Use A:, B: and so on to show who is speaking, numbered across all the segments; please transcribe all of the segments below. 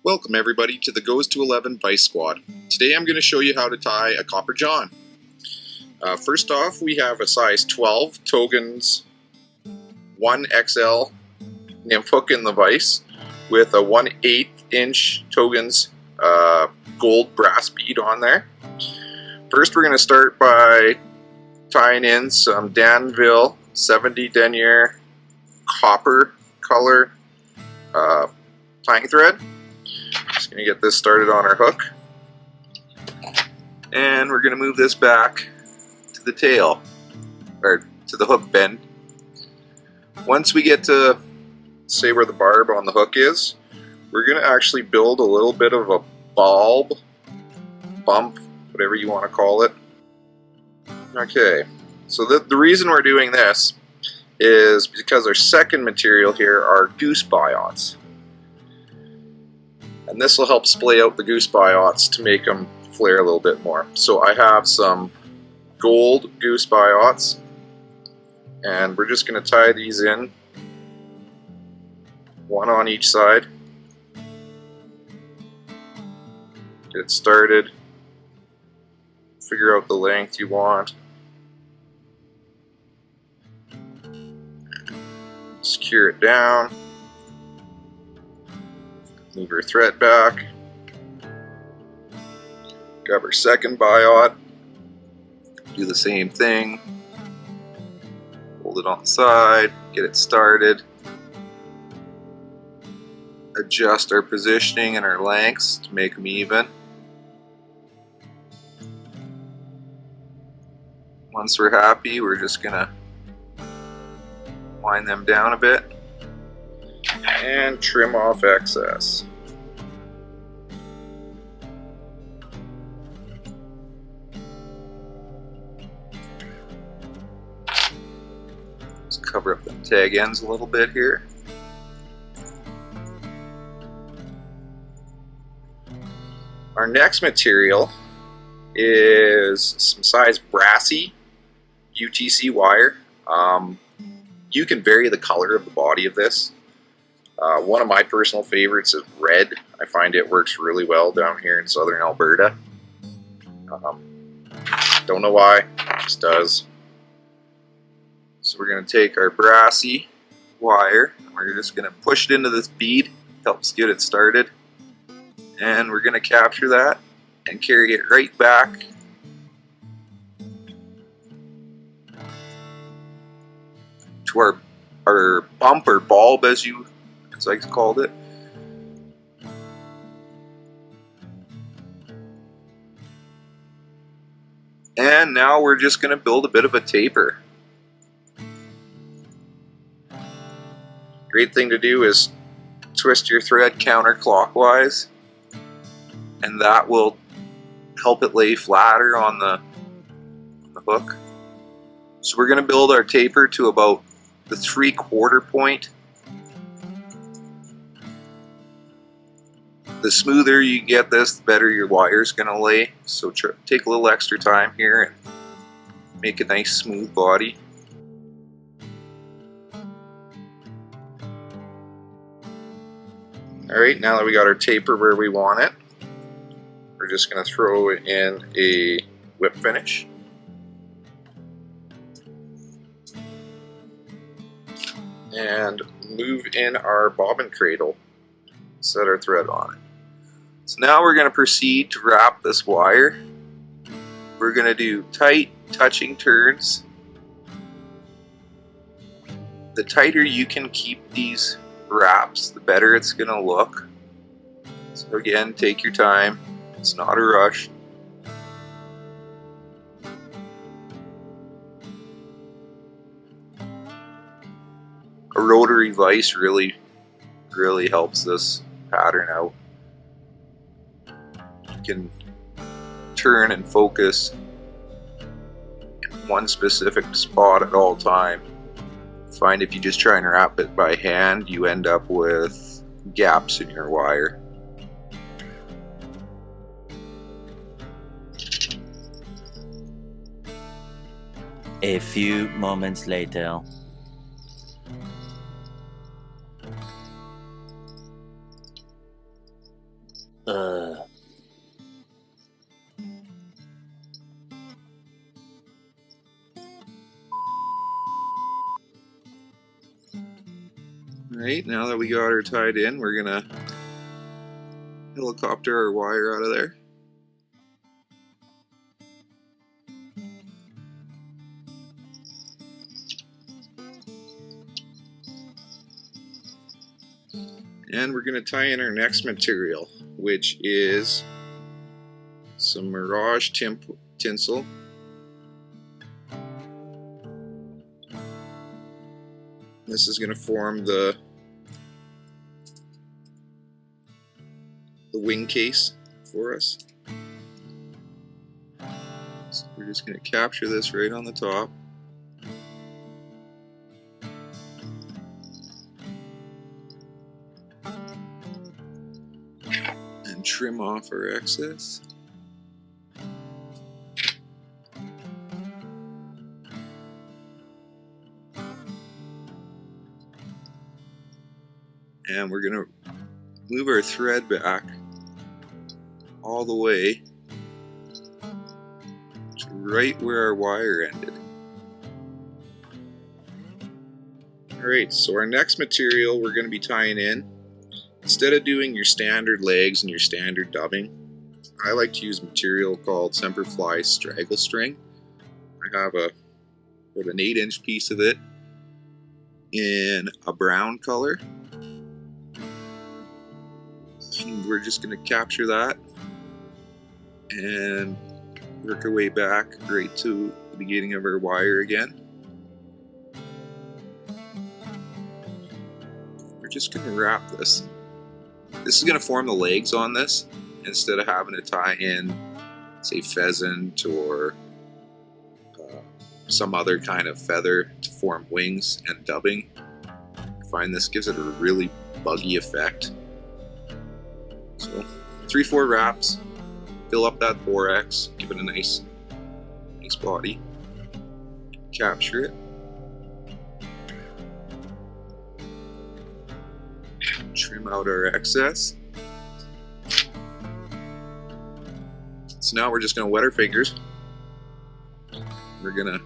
A: Welcome everybody to the Goes to 11 Vise Squad. Today I'm going to show you how to tie a copper john. First off, we have a size 12 Togens 1XL Nymph hook in the vise with a 1/8 inch Togens gold brass bead on there. First we're going to start by tying in some Danville 70 denier copper color tying thread. Just going to get this started on our hook, and we're going to move this back to the tail, or to the hook bend. Once we get to say where the barb on the hook is, we're going to actually build a little bit of a bulb, bump, whatever you want to call it. Okay, so the reason we're doing this is because our second material here are Goose Biots. And this will help splay out the Goose Biots to make them flare a little bit more. So I have some gold Goose Biots, and we're just going to tie these in, one on each side. Get it started, figure out the length you want. Secure it down. Move our thread back. Grab our second biot. Do the same thing. Hold it on the side. Get it started. Adjust our positioning and our lengths to make them even. Once we're happy, we're just gonna wind them down a bit and trim off excess. Just cover up the tag ends a little bit here. Our next material is some size Brassie UTC wire. You can vary the color of the body of this. One of my personal favorites is red. I find it works really well down here in southern Alberta. Don't know why, it just does. So we're going to take our Brassie wire, and we're just going to push it into this bead, helps get it started. And we're going to capture that and carry it right back to our bump or bulb, as I called it. And now we're just going to build a bit of a taper. Great thing to do is twist your thread counterclockwise, and that will help it lay flatter on the hook. So we're going to build our taper to about the 3/4 point. The smoother you get this, the better your wire is going to lay. So take a little extra time here and make a nice smooth body. Alright, now that we got our taper where we want it, we're just going to throw in a whip finish. And move in our bobbin cradle, set our thread on it. So now we're going to proceed to wrap this wire. We're going to do tight touching turns. The tighter you can keep these wraps, the better it's going to look. So again, take your time, it's not a rush. A rotary vise really helps this pattern out. You can turn and focus in one specific spot at all time. Find if you just try and wrap it by hand, you end up with gaps in your wire.
B: A few moments later.
A: Alright, now that we got her tied in, we're gonna helicopter our wire out of there. And we're going to tie in our next material, which is some Mirage tinsel. This is going to form the wing case for us. So we're just going to capture this right on the top. And trim off our excess. And we're going to move our thread back all the way to right where our wire ended. Alright, so our next material we're going to be tying in, instead of doing your standard legs and your standard dubbing, I like to use material called Semperfli Straggle string. I have about an 8-inch piece of it in a brown color. And we're just going to capture that and work our way back right to the beginning of our wire again. We're just going to wrap this. This is going to form the legs on this instead of having to tie in, say, pheasant or some other kind of feather to form wings and dubbing. I find this gives it a really buggy effect. So 3-4 wraps, fill up that borax, give it a nice body, capture it, trim out our excess. So now we're just going to wet our fingers. We're going to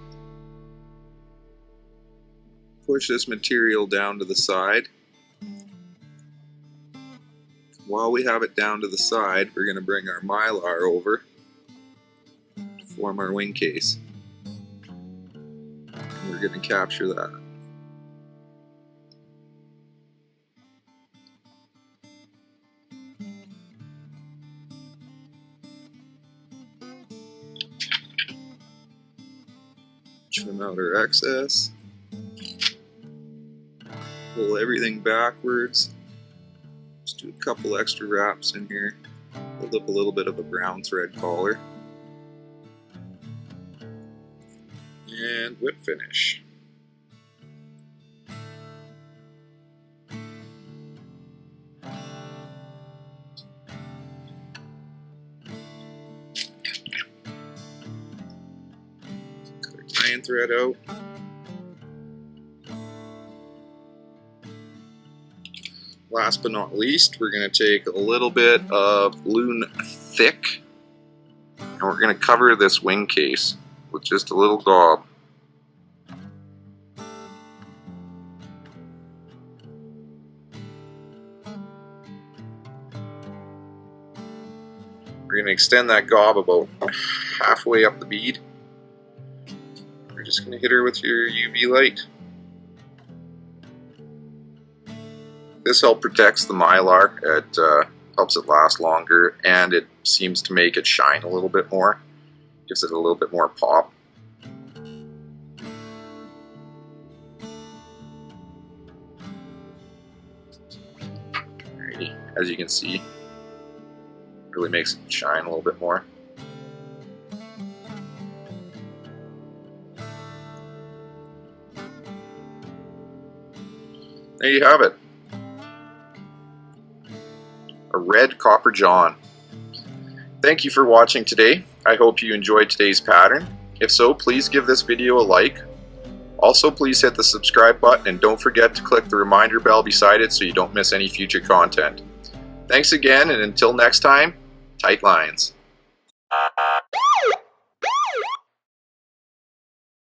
A: push this material down to the side. While we have it down to the side, we're going to bring our mylar over to form our wing case. And we're going to capture that. Trim out our excess. Pull everything backwards. Just do a couple extra wraps in here. Build up a little bit of a brown thread collar. And whip finish. Cut our tying thread out. Last but not least, we're going to take a little bit of Loon thick, and we're going to cover this wing case with just a little daub. We're going to extend that gob about halfway up the bead. We're just going to hit her with your UV light. This protects the mylar. It helps it last longer, and it seems to make it shine a little bit more. Gives it a little bit more pop. Alrighty, as you can see, really makes it shine a little bit more. There you have it. A red copper john. Thank you for watching today. I hope you enjoyed today's pattern. If so, please give this video a like. Also, please hit the subscribe button and don't forget to click the reminder bell beside it so you don't miss any future content. Thanks again, and until next time, tight lines.